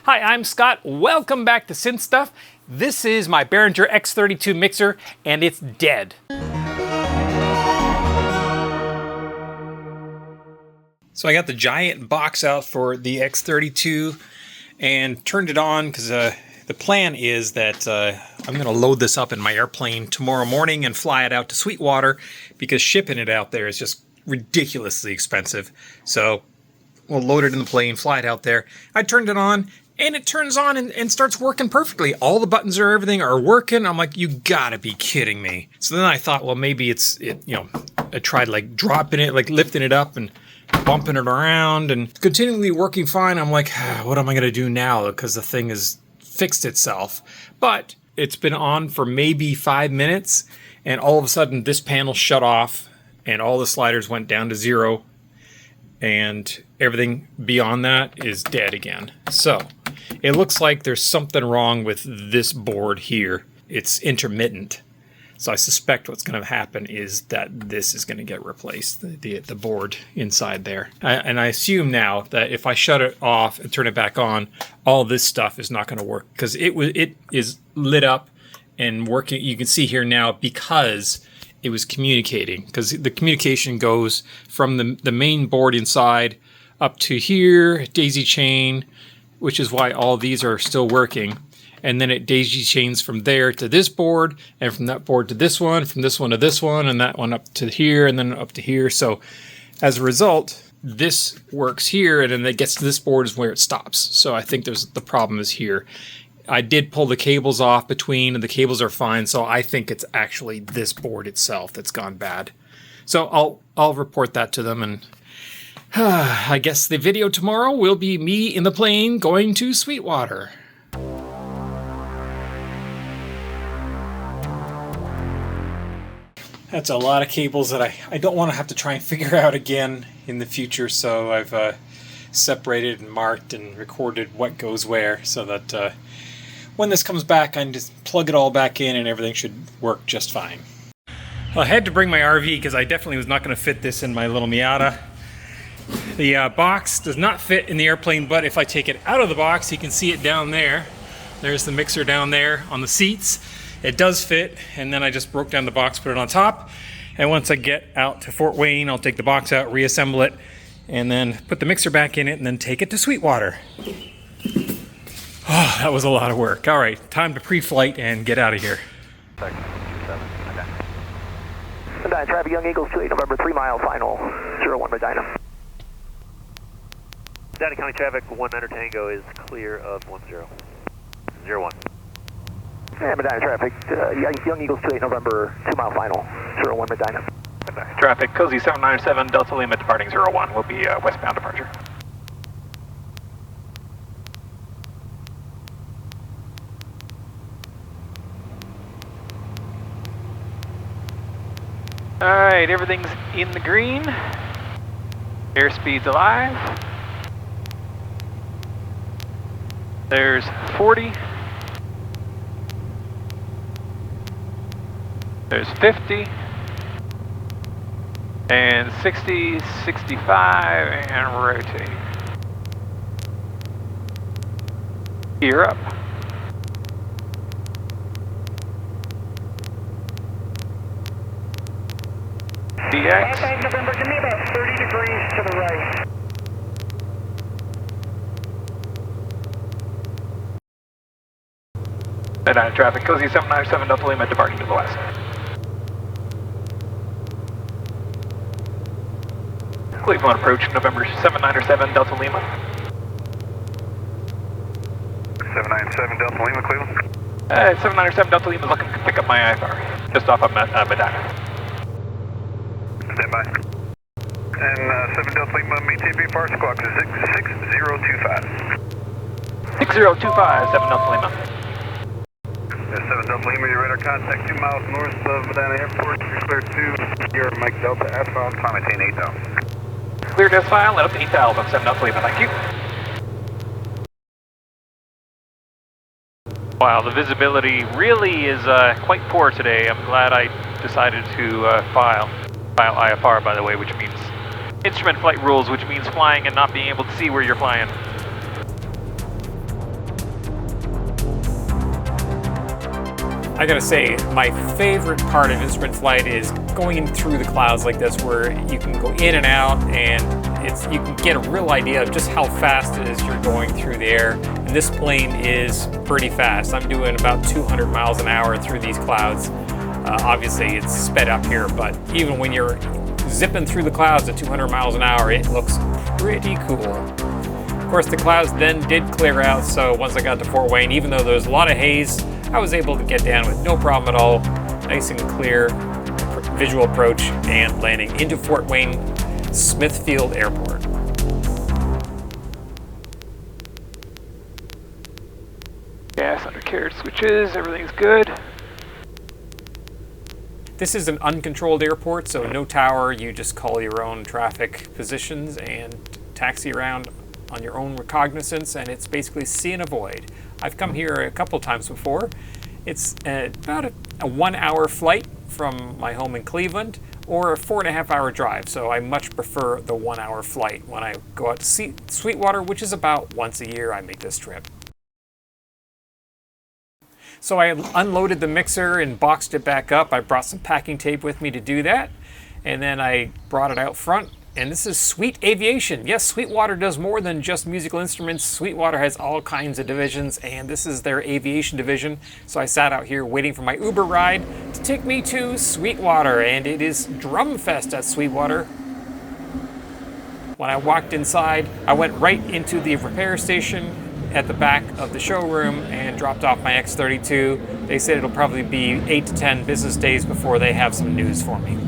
Hi, I'm Scott. Welcome back to Synth Stuff. This is my Behringer X32 Mixer, and it's dead. So I got the giant box out for the X32 and turned it on because the plan is that I'm going to load this up in my airplane tomorrow morning and fly it out to Sweetwater because shipping it out there is just ridiculously expensive. So we'll load it in the plane, fly it out there. I turned it on, and it turns on and starts working perfectly. All the buttons are everything are working. I'm like, you gotta be kidding me. So then I thought, well, maybe I tried like dropping it, like lifting it up and bumping it around and continually working fine. I'm like, what am I gonna do now? Because the thing has fixed itself. But it's been on for maybe 5 minutes, and all of a sudden this panel shut off and all the sliders went down to 0. And everything beyond that is dead again. So it looks like there's something wrong with this board here. It's intermittent. So I suspect what's going to happen is that this is going to get replaced, the board inside there. And I assume now that if I shut it off and turn it back on, all this stuff is not going to work because it is lit up and working. You can see here now because it was communicating, because the communication goes from the main board inside up to here, daisy chain, which is why all these are still working. And then it daisy chains from there to this board, and from that board to this one, from this one to this one, and that one up to here, and then up to here. So as a result, this works here, and then it gets to this board is where it stops. So I think the problem is here. I did pull the cables off between, and the cables are fine, so I think it's actually this board itself that's gone bad. So I'll report that to them, and I guess the video tomorrow will be me in the plane going to Sweetwater. That's a lot of cables that I don't want to have to try and figure out again in the future, so I've separated and marked and recorded what goes where so that when this comes back, I can just plug it all back in and everything should work just fine. Well, I had to bring my RV because I definitely was not going to fit this in my little Miata. The box does not fit in the airplane, but if I take it out of the box, you can see it down there. There's the mixer down there on the seats. It does fit, and then I just broke down the box, put it on top, and once I get out to Fort Wayne, I'll take the box out, reassemble it, and then put the mixer back in it, and then take it to Sweetwater. Oh, that was a lot of work. All right, time to pre-flight and get out of here. Medina traffic, Young Eagles 28 November, 3 mile final, 01 Medina. Medina County traffic, 19 Tango is clear of 10. 01. Yeah, Medina traffic, Young Eagles 28 November, 2 mile final, 01 Medina. Traffic, Cozy 797, Delta Lima departing 01, will be westbound departure. Alright, everything's in the green. Airspeed's alive. There's 40. There's 50. And 60, 65, and rotate. Gear up. DX. November, give me about 30 degrees to the right. Medina traffic, Cozy 797, Delta Lima departing to the west. Cleveland approach, November 797, Delta Lima. 797 Delta Lima, Cleveland. 797 Delta Lima is looking to pick up my IFR, just off of Medina. Stand by. And 7 Delta Lima, maintain VFR squawk 6025. 6025, 7 Delta Lima. 7 Delta Lima, your radar contact 2 miles north of Medina Airport. You're clear to your Mike Delta S-File, climb maintain 8000. Clear to S-File, let up to 8000, 7 Delta Lima, thank you. Wow, the visibility really is quite poor today. I'm glad I decided to file IFR, by the way, which means instrument flight rules, which means flying and not being able to see where you're flying. I gotta say, my favorite part of instrument flight is going in through the clouds like this, where you can go in and out, and you can get a real idea of just how fast it is you're going through the air. And this plane is pretty fast. I'm doing about 200 miles an hour through these clouds. Obviously, it's sped up here, but even when you're zipping through the clouds at 200 miles an hour, it looks pretty cool. Of course, the clouds then did clear out, so once I got to Fort Wayne, even though there was a lot of haze, I was able to get down with no problem at all. Nice and clear visual approach and landing into Fort Wayne Smithfield Airport. Gas under carriage switches, everything's good. This is an uncontrolled airport, so no tower. You just call your own traffic positions and taxi around on your own recognizance, and it's basically see and avoid. I've come here a couple times before. It's about a 1 hour flight from my home in Cleveland, or a 4.5 hour drive, so I much prefer the 1 hour flight when I go out to Sweetwater, which is about once a year I make this trip. So I unloaded the mixer and boxed it back up. I brought some packing tape with me to do that, and then I brought it out front. And this is Sweet Aviation. Yes, Sweetwater does more than just musical instruments. Sweetwater has all kinds of divisions, and this is their aviation division. So I sat out here waiting for my Uber ride to take me to Sweetwater, and it is Drum Fest at Sweetwater. When I walked inside, I went right into the repair station at the back of the showroom and dropped off my X32. They said it'll probably be 8 to 10 business days before they have some news for me.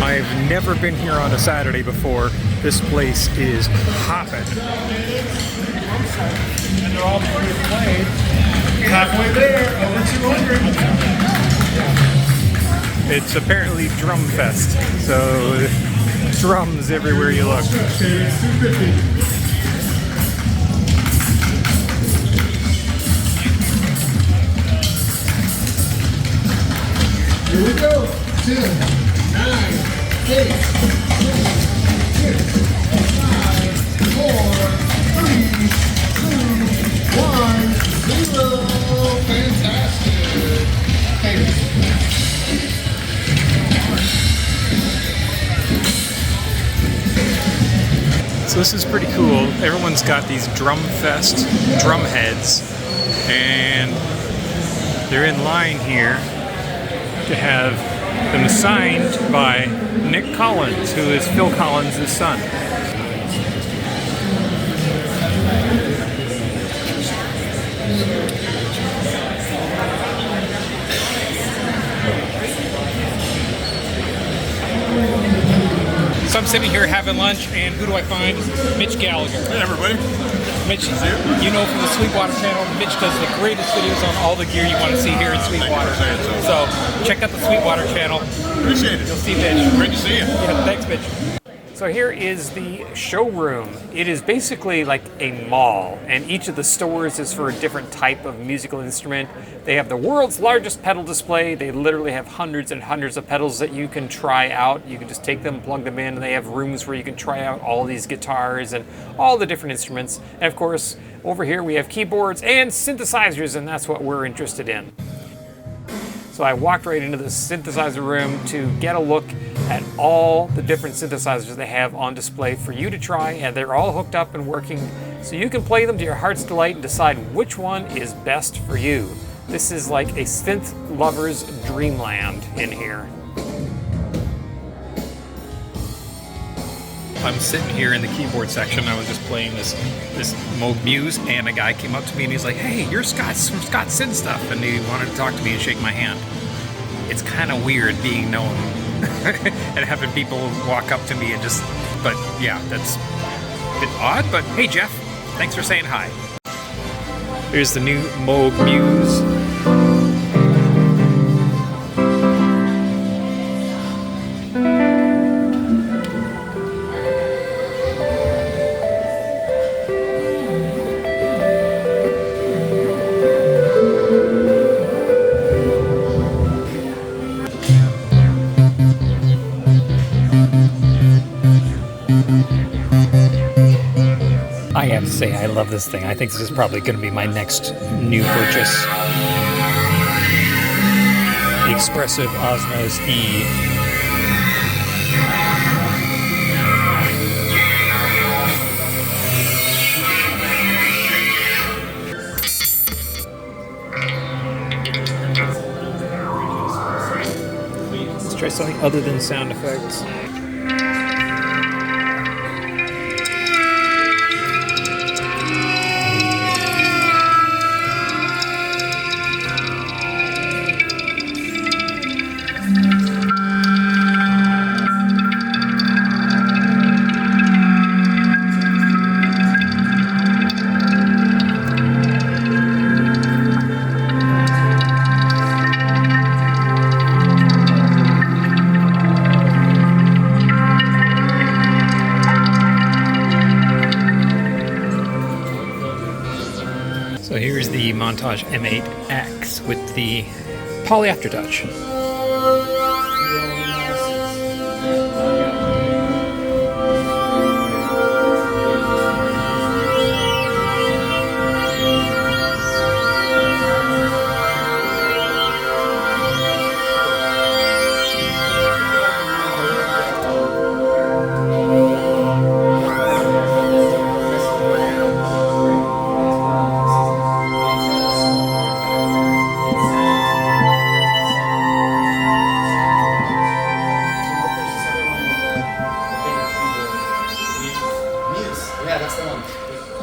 I've never been here on a Saturday before. This place is hopping. And they're all already played. Halfway there, over 200. It's apparently Drum Fest, so drums everywhere you look. Here we go. 10, 9, 8, 7, 6, 5, 4, 3, 2, 1, 0. Fantastic. So this is pretty cool. Everyone's got these Drum Fest drum heads, and they're in line here to have them signed by Nic Collins, who is Phil Collins' son. So I'm sitting here having lunch, and who do I find? Mitch Gallagher. Hey everybody. Mitch, you know from the Sweetwater channel, Mitch does the greatest videos on all the gear you want to see here in Sweetwater. Thank you for saying So check out the Sweetwater channel. Appreciate it. You'll see Mitch. Great to see you. Yeah, thanks, Mitch. So here is the showroom. It is basically like a mall, and each of the stores is for a different type of musical instrument. They have the world's largest pedal display. They literally have hundreds and hundreds of pedals that you can try out. You can just take them, plug them in, and they have rooms where you can try out all these guitars and all the different instruments. And of course, over here we have keyboards and synthesizers, and that's what we're interested in. So I walked right into the synthesizer room to get a look at all the different synthesizers they have on display for you to try, and they're all hooked up and working so you can play them to your heart's delight and decide which one is best for you. This is like a synth lover's dreamland in here. I'm sitting here in the keyboard section. I was just playing this Moog Muse, and a guy came up to me and he's like, "Hey, you're Scott from Scott Synth Stuff," and he wanted to talk to me and shake my hand. It's kind of weird being known and having people walk up to me and just, but yeah, that's a bit odd, but hey Jeff, thanks for saying hi. Here's the new Moog Muse. I have to say, I love this thing. I think this is probably going to be my next new purchase. the Expressive Osmose E. Let's try something other than sound effects. So here's the Montage M8x with the Poly Aftertouch.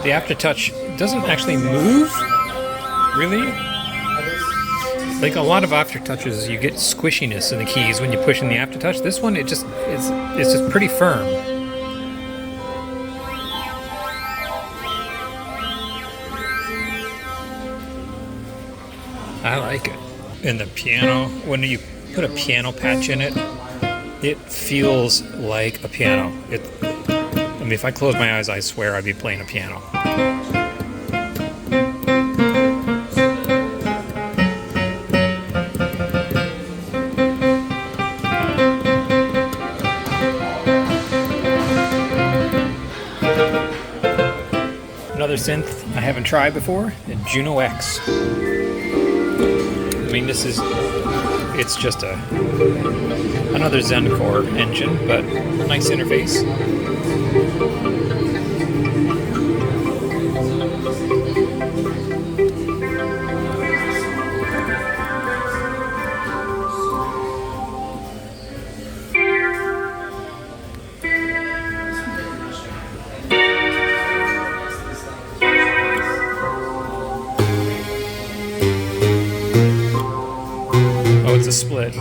The Aftertouch doesn't actually move, really. Like a lot of Aftertouches, you get squishiness in the keys when you push in the Aftertouch. This one, it's just pretty firm. I like it. And the piano, when you put a piano patch in it, it feels like a piano. I mean, if I close my eyes, I swear I'd be playing a piano. Another synth I haven't tried before, the Juno-X. I mean, it's just another Zen Core engine, but nice interface. Oh, it's a split.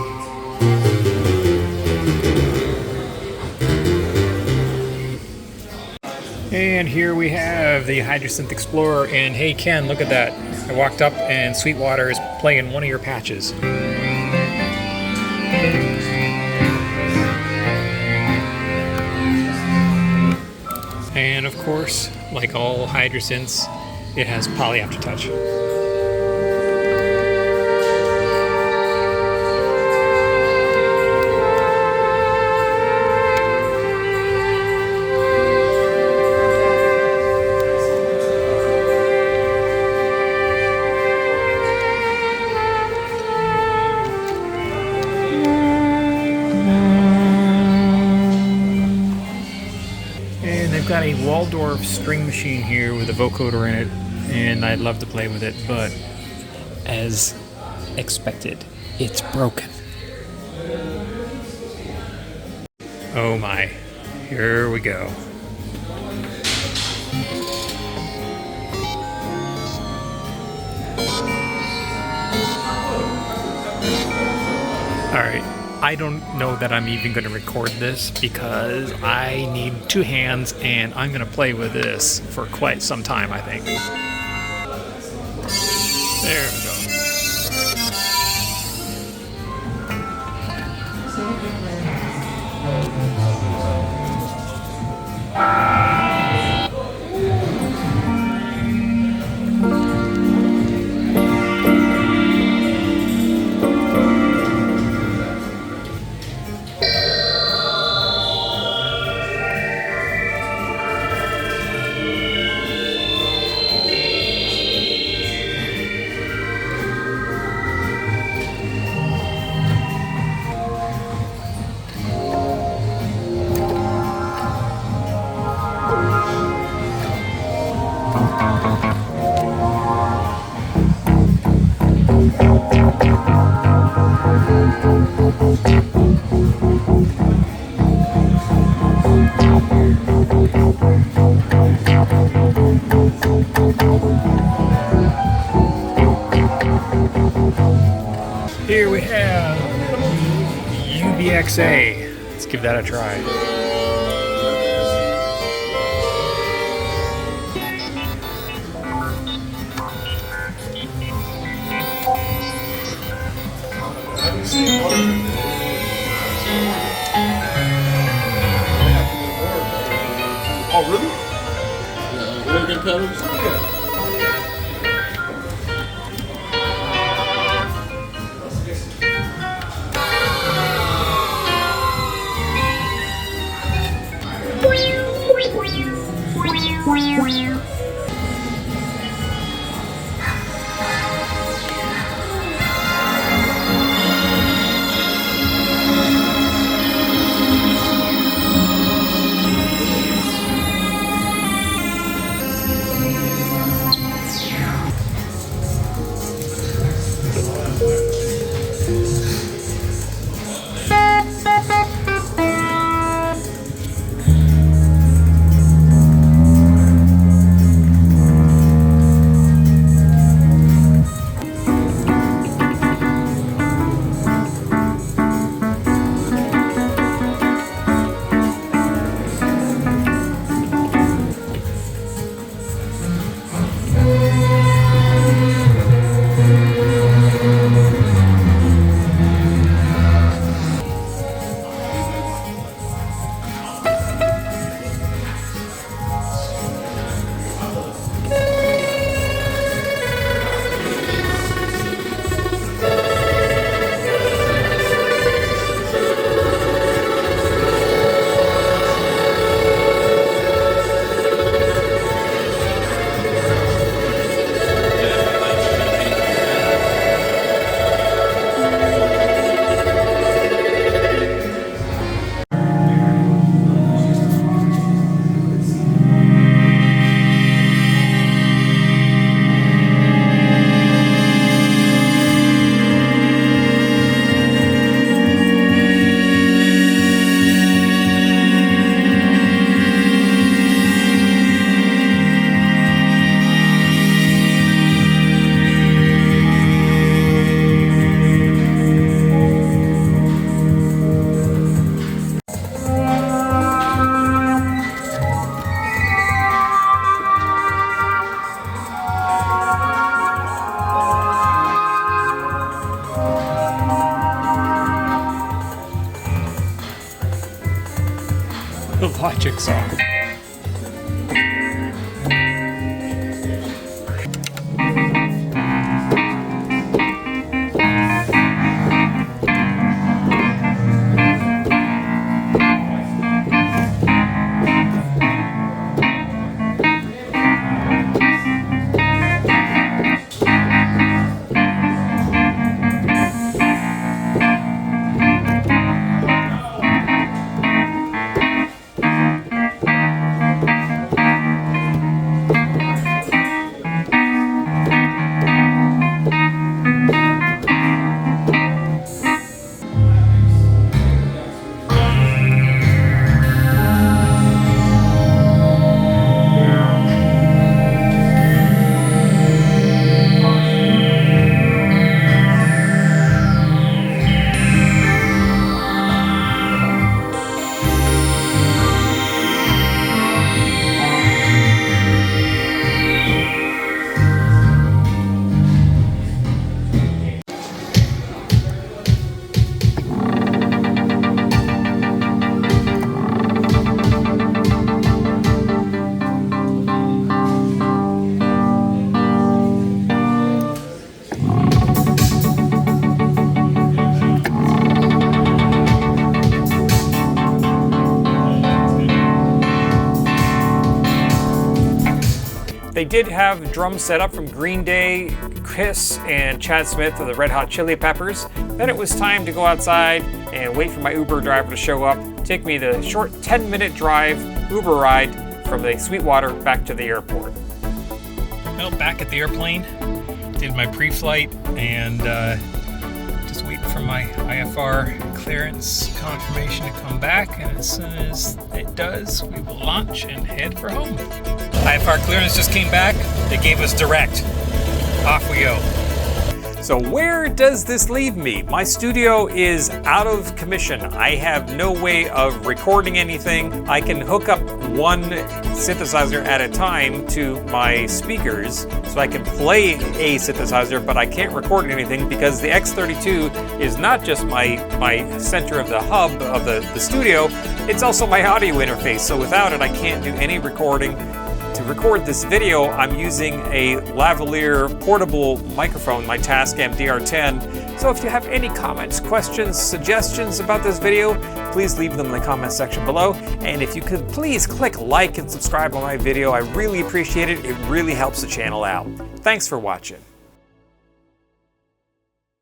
And here we have the Hydrasynth Explorer, and hey Ken, look at that. I walked up and Sweetwater is playing one of your patches. And of course, like all Hydrasynths, it has Poly Aftertouch. Got a Waldorf string machine here with a vocoder in it, and I'd love to play with it, but as expected, it's broken. Oh my, here we go. Alright. I don't know that I'm even going to record this because I need two hands and I'm going to play with this for quite some time, I think. There we go. Here we have UB-Xa. Let's give that a try. Oh, really? Yeah, good pedals? Yeah. The Logic song. They did have drums set up from Green Day, Chris, and Chad Smith of the Red Hot Chili Peppers. Then it was time to go outside and wait for my Uber driver to show up, take me the short 10-minute drive Uber ride from the Sweetwater back to the airport. Well, back at the airplane, did my pre-flight and just waiting for my IFR clearance confirmation to come back, and as soon as it does, we will launch and head for home. IFR clearance just came back. They gave us direct. Off we go. So where does this leave me? My studio is out of commission. I have no way of recording anything. I can hook up one synthesizer at a time to my speakers, so I can play a synthesizer, but I can't record anything because the X32 is not just my center of the hub of the studio, it's also my audio interface. So without it, I can't do any recording. To record this video, I'm using a lavalier portable microphone, my Tascam DR10. So if you have any comments, questions, suggestions about this video, please leave them in the comment section below. And if you could please click like and subscribe on my video, I really appreciate it. It really helps the channel out. Thanks for watching.